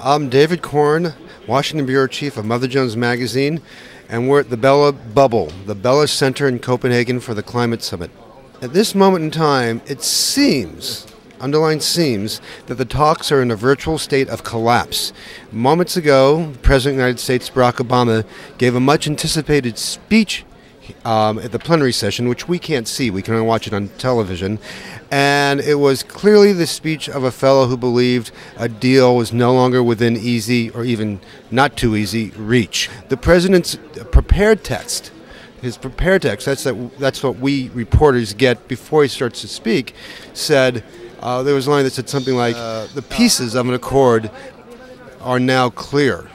I'm David Korn, Washington Bureau Chief of Mother Jones Magazine, and we're at the Bella Bubble, the Bella Center in Copenhagen for the Climate Summit. At this moment in time, it seems, underlined seems, that the talks are in a virtual state of collapse. Moments ago, the President of the United States, Barack Obama, gave a much anticipated speech at the plenary session, which we can't see. We can only watch it on television. And it was clearly the speech of a fellow who believed a deal was no longer within easy, or even not too easy, reach. The president's prepared text, his prepared text, that's what we reporters get before he starts to speak, said, there was a line that said something like, the pieces of an accord are now clear.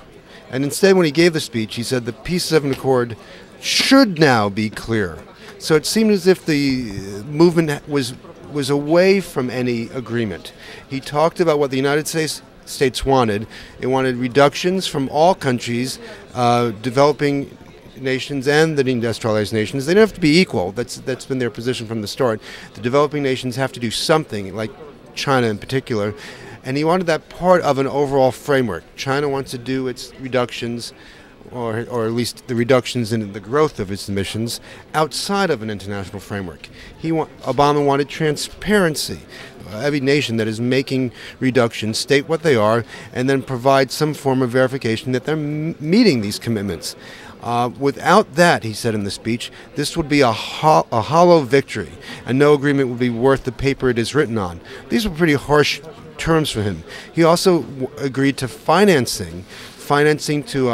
And instead, when he gave the speech, he said the pieces of an accord should now be clear. So it seemed as if the movement was away from any agreement. He talked about what the United States wanted. It wanted reductions from all countries, developing nations and the industrialized nations. They don't have to be equal. That's been their position from the start. The developing nations have to do something, like China in particular. And he wanted that part of an overall framework. China wants to do its reductions, or at least the reductions in the growth of its emissions, outside of an international framework. Obama wanted transparency. Every nation that is making reductions state what they are and then provide some form of verification that they're meeting these commitments. Without that, he said in the speech, this would be a hollow victory, and no agreement would be worth the paper it is written on. These were pretty harsh terms for him. He also agreed to financing to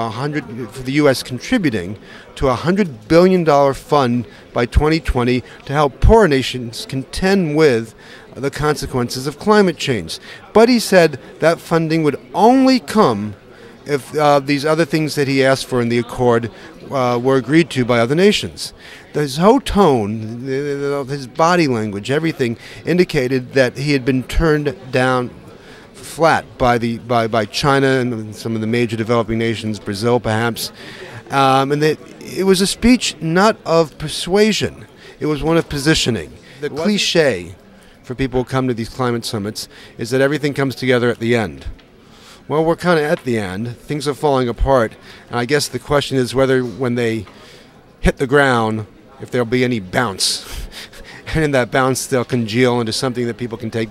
for the U.S. contributing to a $100 billion fund by 2020 to help poor nations contend with the consequences of climate change. But he said that funding would only come if these other things that he asked for in the accord were agreed to by other nations. His whole tone, his body language, everything indicated that he had been turned down flat by China and some of the major developing nations, Brazil perhaps, and that it was a speech not of persuasion, it was one of positioning. The cliche for people who come to these climate summits is that everything comes together at the end. Well, we're kind of at the end. Things are falling apart, and I guess the question is whether when they hit the ground, if there'll be any bounce, and in that bounce they'll congeal into something that people can take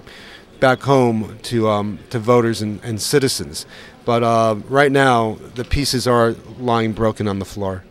back home to voters and citizens. But right now, the pieces are lying broken on the floor.